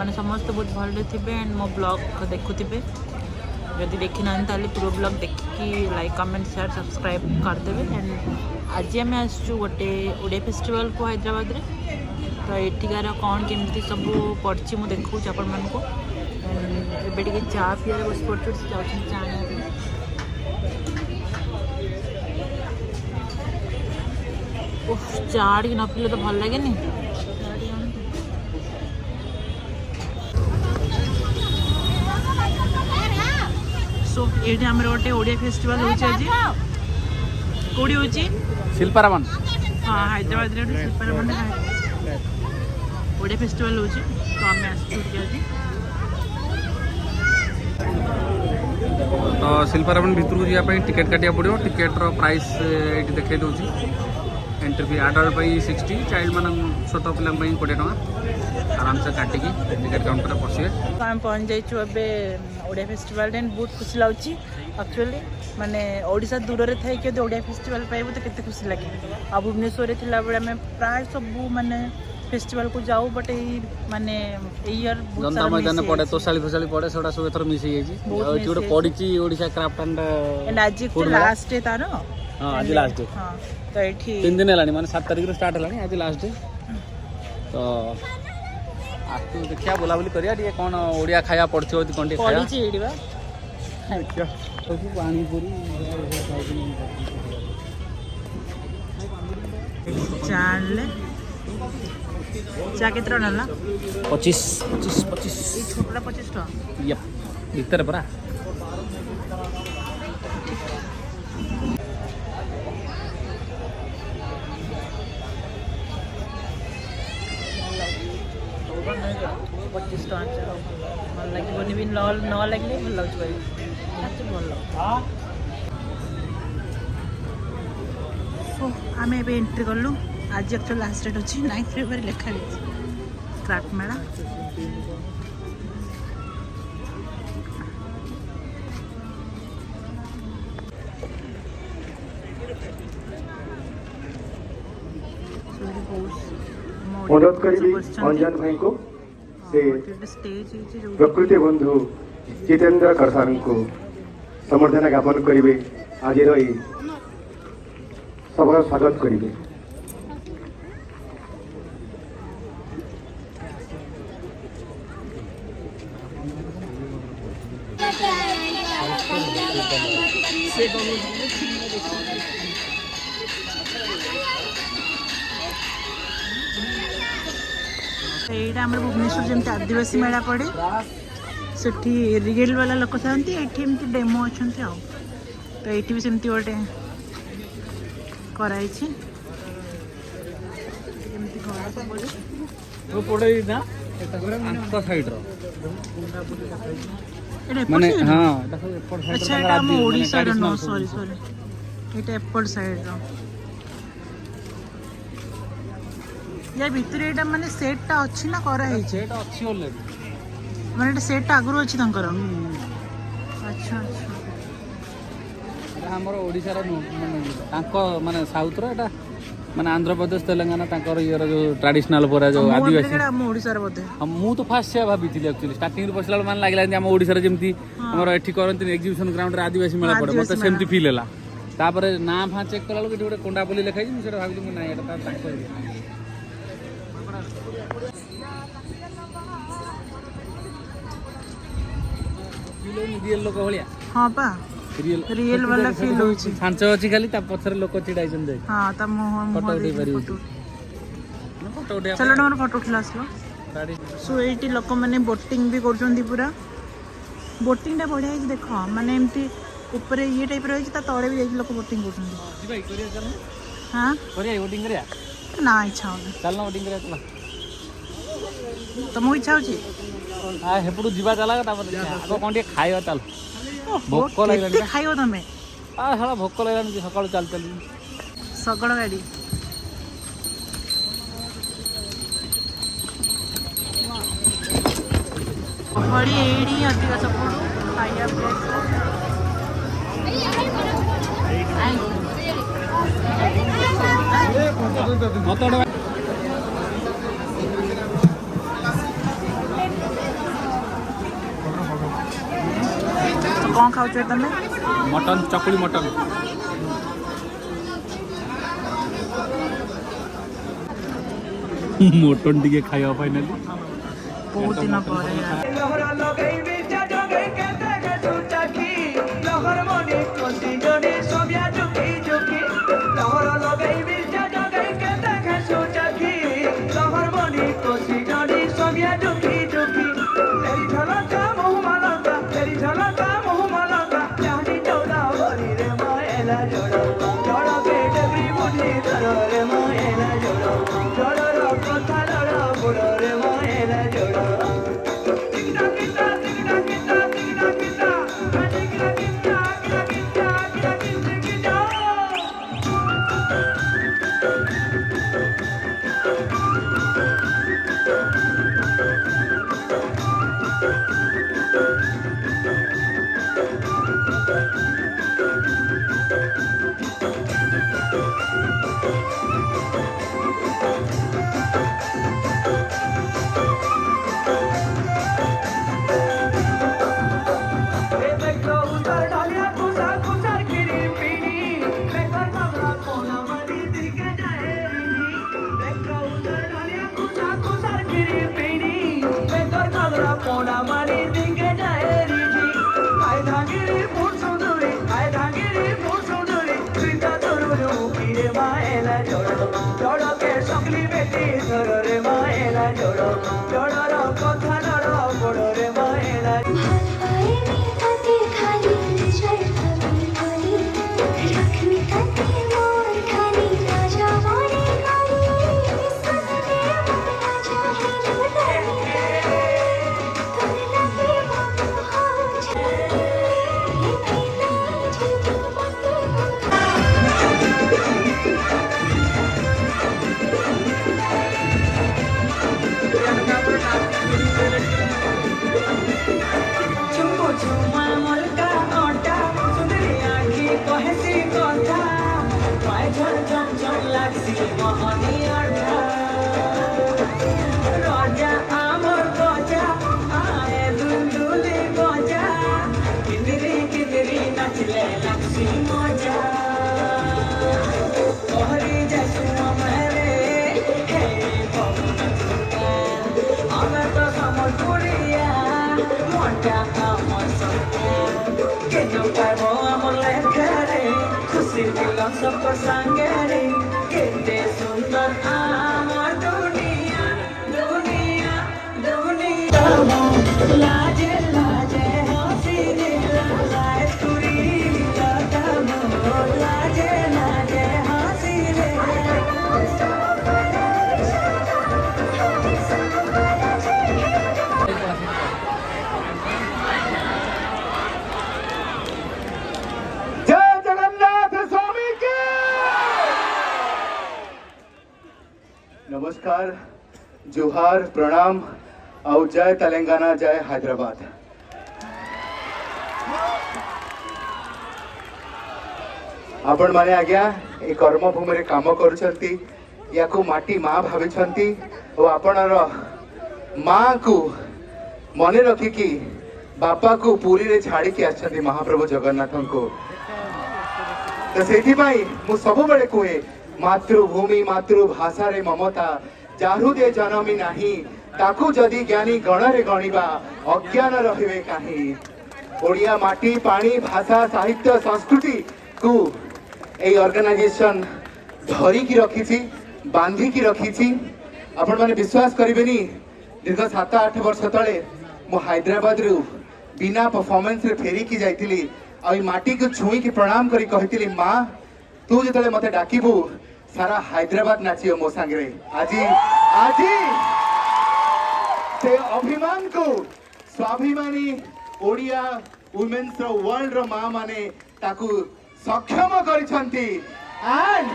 मैंने समस्त बहुत भले थे एंड मो ब्लॉग देखुवे जदि देखी ना ताले पूरा ब्लॉग देखिकी लाइक कमेंट शेयर सब्सक्राइब करदेवे एंड आज आम आसचु गोटे ओडिया फेस्टिवल को हैदराबाद रे तो एଠିକାର कौन केमती सब पड़ी मुझे देखूँ आपण मानक एबे चा पिया बस पड़े चा चा टी न पीले तो भल लगे सो ये गोटे ओडिया फेस्टिवल हो शिल्पारामन हाँ हैदराबाद शिल्पारामन ओडिया फेस्टिवल हो तो आम तो शिल्पारामन भितर को जावाई टिकेट काटा पड़ो टिकेटर प्राइस ये देखा दूसरी एंट्री फी आडल्ट 60 चाइल्ड मान छोट पिला 20 टका आराम से काटिकी टिकेट काउंटर पशे तो आम पहुँच जाइए एबे ओडिया फेस्टिवल बहुत खुशी लगुच एक्चुअली माने ओडिशा दूर रे थाई के ओडिया फेस्टिवल पाइबू तो केते खुशी लगे आ भुवनेश्वर रे थिला बेले में प्राय सब माने फेस्टिवल को जाऊ बट माने ईयर जनता मैदान पड़े तोसाली फोसाली पड़े सेटा सब एथर मिस जाई छी गोटे पड़ी ओडिशा क्राफ्ट एंड आज लास्ट डे तार हां आज लास्ट डे हां तो एठी 3 दिन हेलानी माने 7 तारिख रो स्टार्ट हेलानी आज लास्ट डे तो आतु देखिया बोला बोली करिया टिके कोन ओडिया खाया पड़थियो कोन टिके खाया पड़ी छी एडी बा देखिया तो पानी पूरी चाले चा कितना ना 25 छोटा 25 टका यप भीतर परा पच्चीस टका भल लगे भी न लगे भल लगे भल सो आम ए एंट्री कलु आज एक्चुअली लास्ट डेट अच्छी 9 फेब्रुआरी लिखा क्राफ्ट मेला मदद करी अंजन भाई को से प्रकृति बंधु जितेंद्र करसान को समर्थन ज्ञापन करेंगे आज सभा स्वागत करेंगे यहाँ आम भुवनेश्वर जमी आदिवासी मेला पड़े से रियल वाला लोक था एमती डेमो अच्छा तो ये भी सेमती गोटे कराई माने हां अच्छा एटा हम ओडिसा रो नो सॉरी एटा एपड़ साइड रो या भितर एटा माने सेट टा अछि ना करा है सेट अछि ऑलरेडी माने एटा सेट टा आगरो अछि तंकर अच्छा अच्छा हमर ओडिसा रो माने तांको माने साउथ रो एटा माने आंध्र प्रदेश तेलंगाना तांकर ये जो ट्रेडिशनल परा जो आदिवासी हम ओडिसा रो बोधे मु तो फास्ट से भाबीथिली एक्चुअली स्टार्टिंग रो पसला मान लागला हम ओडिसा रे जेमती हमर एठी करंती एग्जीबिशन ग्राउंड रे आदिवासी मेला पड़े मते सेमती फील हैला तापर ना फा चेक करला कि गोटे कोंडापल्ली लिखाई मु सेटा भाबिली मु ना एटा तांको रियल लोक भलिया हां पा रियल वाला फील होची छांच अछि खाली ता पथर लोक चिडाई जन जाय हां ता मोह दे परियो फोटो उठा चलो ना फोटो खिलास लो सो एटी लोक माने बोटिंग भी करछोंदी पूरा बोटिंग टा बढ़िया है देखो माने एमती ऊपर ये टाइप रही ता तळे भी लोक बोटिंग करछोंदी जी भाई करिया चल हां करिया बोटिंग करिया ना इच्छा हो चल ना बोटिंग करिया चल तो मो इच्छा होची आ हेपडू जीवा चला तापर आगो कोन खाइबा चल भोक लागलानी खाइबो तमे आ हला भोक लागलानी सकाळ चल चल सगळ गाडी बड़ी एडी अधिक सपोर्ट खाइया प्लेस मत कौन खाऊ तुम मटन चकुली मटन मटन टी खाया फाइनाली बहुत दिन पर सबको संगे केते सुंदर आमार दुनिया दुनिया दुनिया लाजे लाजे हंसी लाए तुरी लाजे लाजे हंसी नमस्कार जोहार प्रणाम और जय तेलंगाना जय हैदराबाद। आपण माने आज्ञा ए कर्मभूमि काम करुछंती याकू माटी माँ भाविछंती और आपणर माँ को मने रखिकी बापा को पुरी रे छाड़ी के आछंती महाप्रभु जगन्नाथ को। तो सेठी भाई मु सब बड़े कुए मातृभूमि मातृभाषा रे ममता जाहृदे जनमी नाही ताकू जदि ज्ञानी गण रे गणिबा अज्ञान रहिबे काहे। ओडिया माटी पानी भाषा साहित्य संस्कृति को ए ऑर्गेनाइजेशन धरी की रखी बांधी की रखी। आपण माने विश्वास करिबेनी दीर्घ 7-8 वर्ष तले मु हैदराबाद रु बिना परफॉर्मेंस रे फेरी की जाइतिली आ माटी को छुई की प्रणाम करी कहितिली माँ तू जो मत डाकबू सारा हैदराबाद नाचियो मो सांगे। आज आज से अभिमान को स्वाभिमानी ओडिया वुमेन्स वर्ल्ड रो माँ माने ताकू सक्षम करिसंती एंड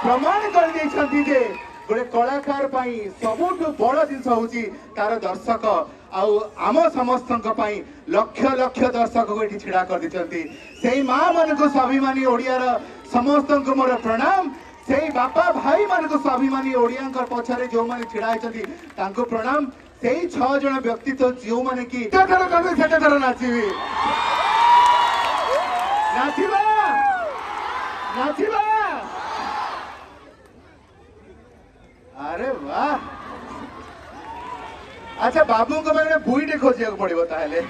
प्रमाण कर देइसंती जे गोटे कलाकार पाई सबुठु बड़ जिनस होची तार दर्शक आउ आम समस्तक पाई लक्ष लक्ष दर्शक को एठी छिड़ा कर दिचंती। सेही माँ मन को स्वाभिमानी ओडिया रो समस्तक मोर प्रणाम। सेही बापा भाई मन को स्वाभिमानी ओडिया पछरे जो माने छिड़ा होचंती तांको प्रणाम। सेही 6 जण व्यक्ति तो जो माने की थर कबे सेटे थर नाचिबी नाचिबा नाचिबा अरे वाह अच्छा बाबू को मैंने बुईटे खोजिया पड़ो ताहले